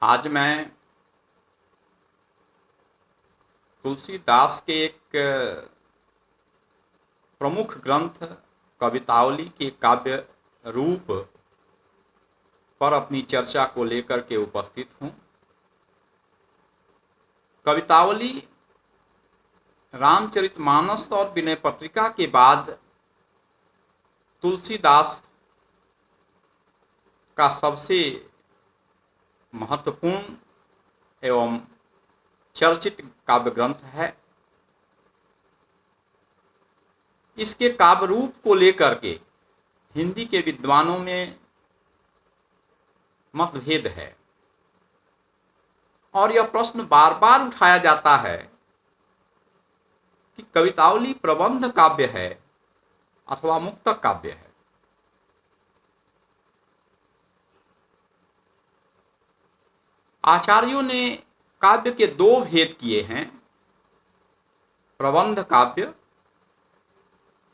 आज मैं तुलसीदास के एक प्रमुख ग्रंथ कवितावली के काव्य रूप पर अपनी चर्चा को लेकर के उपस्थित हूँ। कवितावली रामचरितमानस और विनय पत्रिका के बाद तुलसीदास का सबसे महत्वपूर्ण एवं चर्चित काव्य ग्रंथ है। इसके काव्य रूप को लेकर के हिंदी के विद्वानों में मतभेद है और यह प्रश्न बार बार उठाया जाता है कि कवितावली प्रबंध काव्य है अथवा मुक्तक काव्य है। आचार्यों ने काव्य के दो भेद किए हैं, प्रबंध काव्य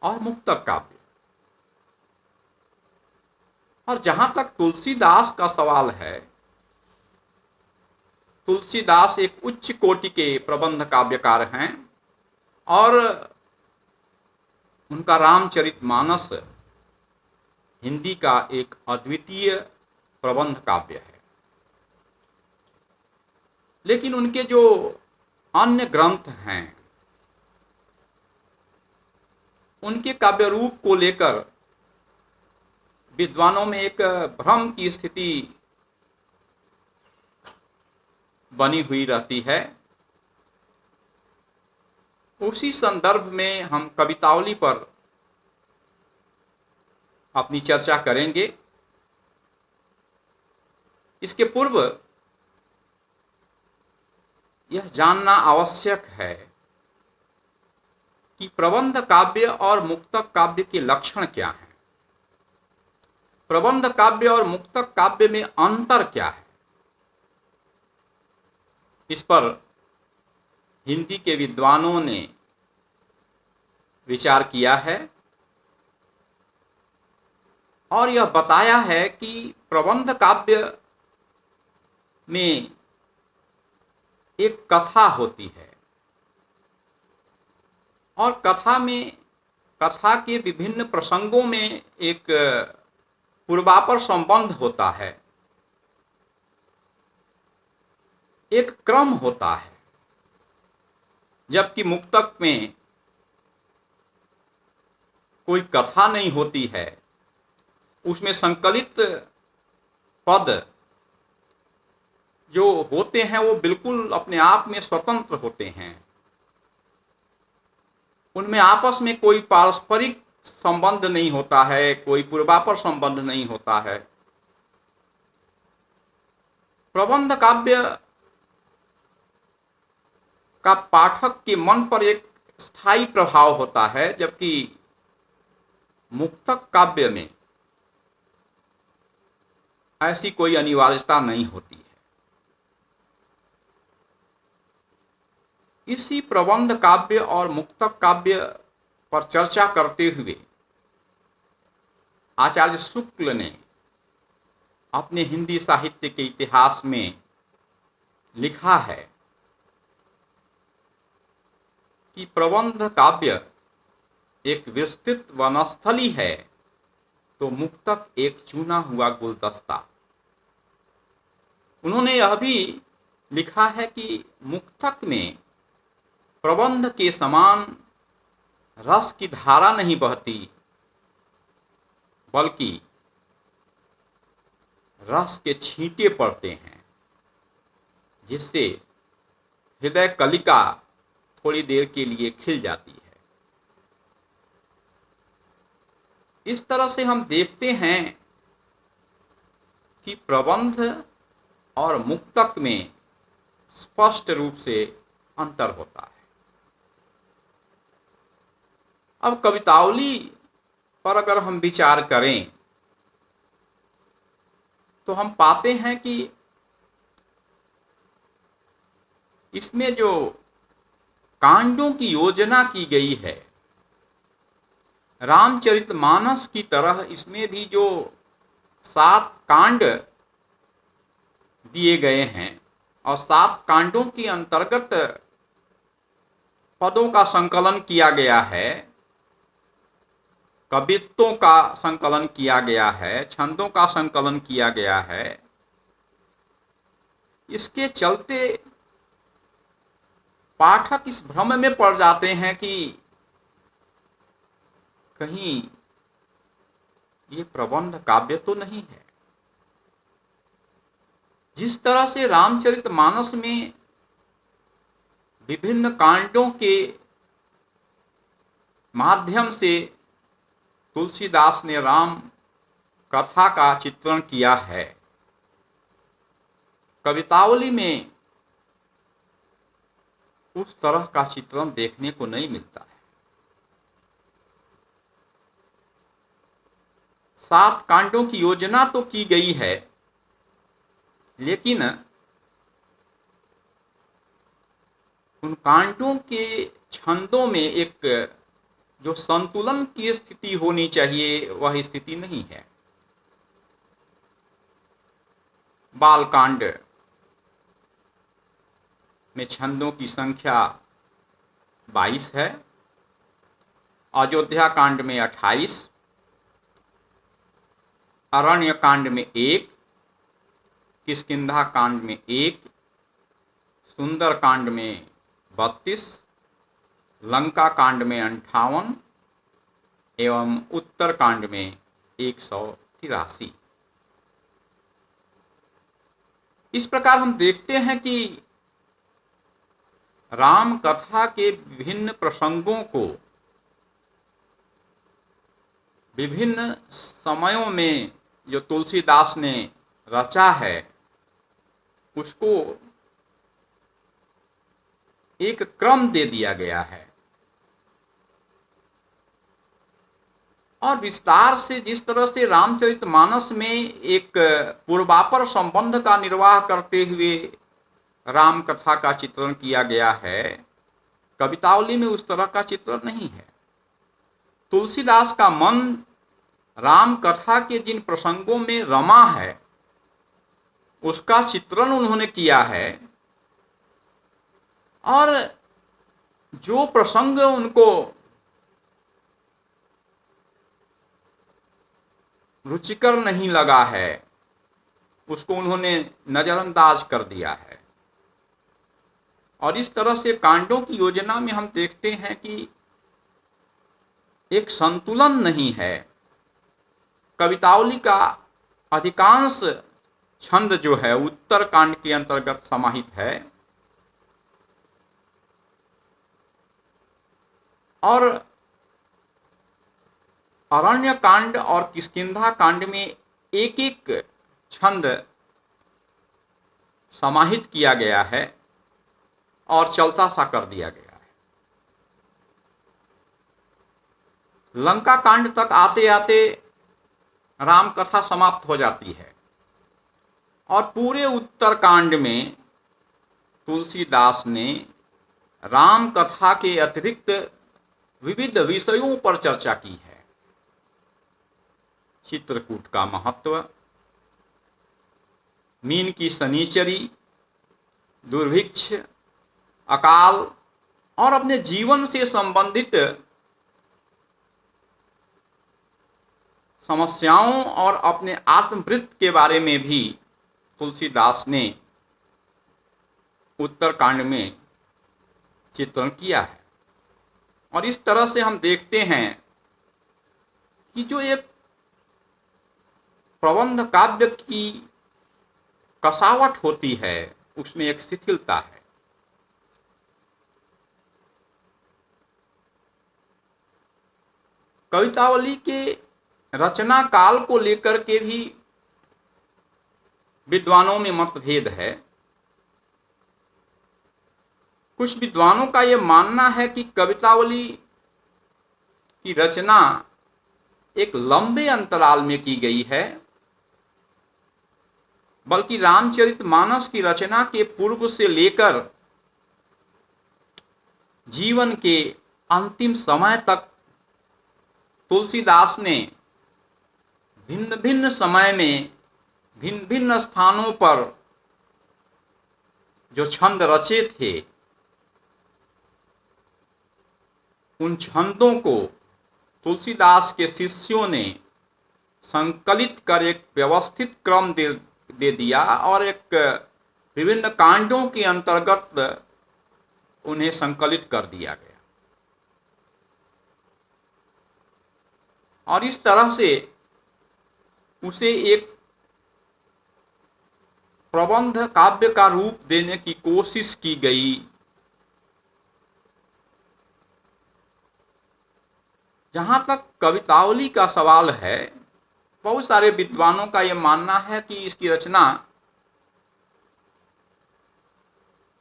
और मुक्तक काव्य। और जहां तक तुलसीदास का सवाल है, तुलसीदास एक उच्च कोटि के प्रबंध काव्यकार हैं और उनका रामचरितमानस हिंदी का एक अद्वितीय प्रबंध काव्य है। लेकिन उनके जो अन्य ग्रंथ हैं, उनके काव्य रूप को लेकर विद्वानों में एक भ्रम की स्थिति बनी हुई रहती है। उसी संदर्भ में हम कवितावली पर अपनी चर्चा करेंगे। इसके पूर्व यह जानना आवश्यक है कि प्रबंध काव्य और मुक्तक काव्य के लक्षण क्या हैं, प्रबंध काव्य और मुक्तक काव्य में अंतर क्या है। इस पर हिंदी के विद्वानों ने विचार किया है और यह बताया है कि प्रबंध काव्य में एक कथा होती है और कथा के विभिन्न प्रसंगों में एक पूर्वापर संबंध होता है, एक क्रम होता है। जबकि मुक्तक में कोई कथा नहीं होती है, उसमें संकलित पद जो होते हैं वो बिल्कुल अपने आप में स्वतंत्र होते हैं। उनमें आपस में कोई पारस्परिक संबंध नहीं होता है, कोई पूर्वापर संबंध नहीं होता है। प्रबंध काव्य का पाठक के मन पर एक स्थायी प्रभाव होता है, जबकि मुक्तक काव्य में ऐसी कोई अनिवार्यता नहीं होती है। इसी प्रबंध काव्य और मुक्तक काव्य पर चर्चा करते हुए आचार्य शुक्ल ने अपने हिंदी साहित्य के इतिहास में लिखा है कि प्रबंध काव्य एक विस्तृत वनस्थली है तो मुक्तक एक चुना हुआ गुलदस्ता। उन्होंने यह भी लिखा है कि मुक्तक में प्रबंध के समान रस की धारा नहीं बहती, बल्कि रस के छींटे पड़ते हैं, जिससे हृदय कलिका थोड़ी देर के लिए खिल जाती है। इस तरह से हम देखते हैं कि प्रबंध और मुक्तक में स्पष्ट रूप से अंतर होता है। अब कवितावली पर अगर हम विचार करें तो हम पाते हैं कि इसमें जो कांडों की योजना की गई है, रामचरितमानस की तरह इसमें भी जो 7 कांड दिए गए हैं और 7 कांडों के अंतर्गत पदों का संकलन किया गया है, कवित्वों का संकलन किया गया है, छंदों का संकलन किया गया है। इसके चलते पाठक इस भ्रम में पड़ जाते हैं कि कहीं ये प्रबंध काव्य तो नहीं है। जिस तरह से रामचरितमानस में विभिन्न कांडों के माध्यम से तुलसीदास ने राम कथा का चित्रण किया है, कवितावली में उस तरह का चित्रण देखने को नहीं मिलता है। 7 कांडों की योजना तो की गई है, लेकिन उन कांडों के छंदों में एक जो संतुलन की स्थिति होनी चाहिए वह स्थिति नहीं है। बालकांड में छंदों की संख्या 22 है, अयोध्या कांड में 28, अरण्य कांड में 1, किष्किंधा कांड में 1, सुंदर कांड में 32, लंका कांड में 58 एवं उत्तर कांड में 183। इस प्रकार हम देखते हैं कि राम कथा के विभिन्न प्रसंगों को विभिन्न समयों में जो तुलसीदास ने रचा है उसको एक क्रम दे दिया गया है और विस्तार से जिस तरह से रामचरितमानस में एक पूर्वापर संबंध का निर्वाह करते हुए राम कथा का चित्रण किया गया है, कवितावली में उस तरह का चित्रण नहीं है। तुलसीदास का मन राम कथा के जिन प्रसंगों में रमा है उसका चित्रण उन्होंने किया है और जो प्रसंग उनको रुचिकर नहीं लगा है उसको उन्होंने नजरअंदाज कर दिया है। और इस तरह से कांडों की योजना में हम देखते हैं कि एक संतुलन नहीं है। कवितावली का अधिकांश छंद जो है उत्तर कांड के अंतर्गत समाहित है और अरण्य कांड और किष्किंधा कांड में एक एक छंद समाहित किया गया है और चलता सा कर दिया गया है। लंका कांड तक आते आते राम कथा समाप्त हो जाती है और पूरे उत्तर कांड में तुलसीदास ने राम कथा के अतिरिक्त विविध विषयों पर चर्चा की है। चित्रकूट का महत्व, मीन की शनिचरी, दुर्भिक्ष, अकाल और अपने जीवन से संबंधित समस्याओं और अपने आत्मवृत्ति के बारे में भी तुलसीदास ने उत्तरकांड में चित्रण किया है। और इस तरह से हम देखते हैं कि जो एक प्रबंध काव्य की कसावट होती है उसमें एक शिथिलता है। कवितावली के रचना काल को लेकर के भी विद्वानों में मतभेद है। कुछ विद्वानों का यह मानना है कि कवितावली की रचना एक लंबे अंतराल में की गई है, बल्कि रामचरितमानस की रचना के पूर्व से लेकर जीवन के अंतिम समय तक तुलसीदास ने भिन्न भिन्न समय में भिन्न भिन्न स्थानों पर जो छंद रचे थे उन छंदों को तुलसीदास के शिष्यों ने संकलित कर एक व्यवस्थित क्रम दे दिया और एक विभिन्न कांडों के अंतर्गत उन्हें संकलित कर दिया गया। और इस तरह से उसे एक प्रबंध काव्य का रूप देने की कोशिश की गई। जहां तक कवितावली का सवाल है, बहुत सारे विद्वानों का यह मानना है कि इसकी रचना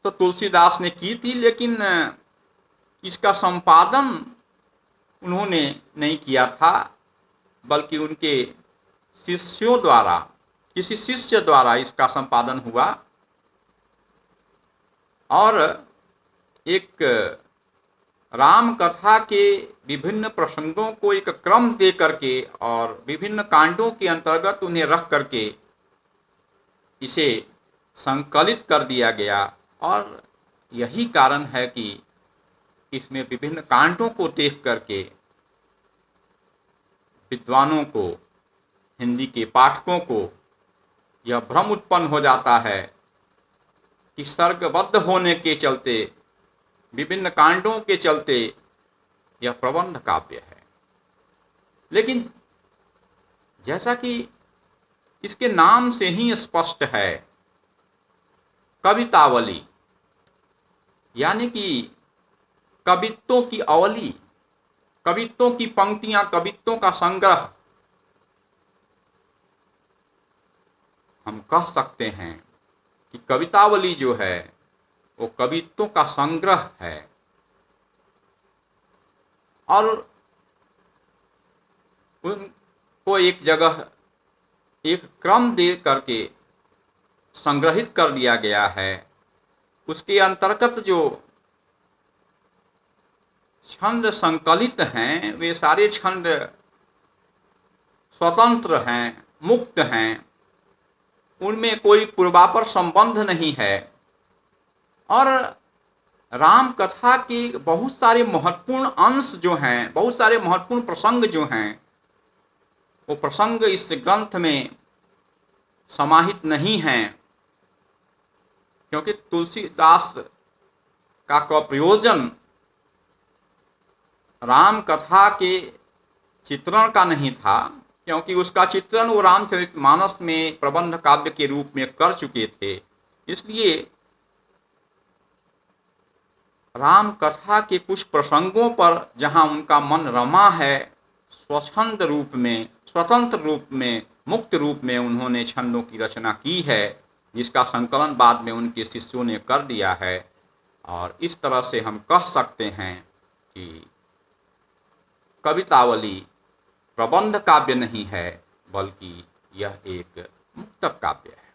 तो तुलसीदास ने की थी, लेकिन इसका संपादन उन्होंने नहीं किया था, बल्कि उनके शिष्यों द्वारा, किसी शिष्य द्वारा इसका संपादन हुआ। और एक राम कथा के विभिन्न प्रसंगों को एक क्रम दे करके और विभिन्न कांडों के अंतर्गत उन्हें रख करके इसे संकलित कर दिया गया। और यही कारण है कि इसमें विभिन्न कांडों को देख करके विद्वानों को, हिंदी के पाठकों को यह भ्रम उत्पन्न हो जाता है कि सर्गबद्ध होने के चलते, विभिन्न कांडों के चलते यह प्रबंध काव्य है। लेकिन जैसा कि इसके नाम से ही स्पष्ट है, कवितावली यानी कि कवित्वों की अवली, कवित्वों की पंक्तियां, कवित्वों का संग्रह हम कह सकते हैं कि कवितावली जो है वो कवित्वों का संग्रह है। और उनको एक जगह एक क्रम दे करके संग्रहित कर दिया गया है। उसके अंतर्गत जो छंद संकलित हैं वे सारे छंद स्वतंत्र हैं, मुक्त हैं, उनमें कोई पूर्वापर संबंध नहीं है। और राम कथा के बहुत सारे महत्वपूर्ण अंश जो हैं, बहुत सारे महत्वपूर्ण प्रसंग जो हैं, वो प्रसंग इस ग्रंथ में समाहित नहीं हैं, क्योंकि तुलसीदास का प्रयोजन राम कथा के चित्रण का नहीं था, क्योंकि उसका चित्रण वो रामचरितमानस में प्रबंध काव्य के रूप में कर चुके थे। इसलिए राम कथा के कुछ प्रसंगों पर जहां उनका मन रमा है, स्वच्छंद रूप में, स्वतंत्र रूप में, मुक्त रूप में उन्होंने छंदों की रचना की है, जिसका संकलन बाद में उनके शिष्यों ने कर दिया है। और इस तरह से हम कह सकते हैं कि कवितावली प्रबंध काव्य नहीं है, बल्कि यह एक मुक्तक काव्य है।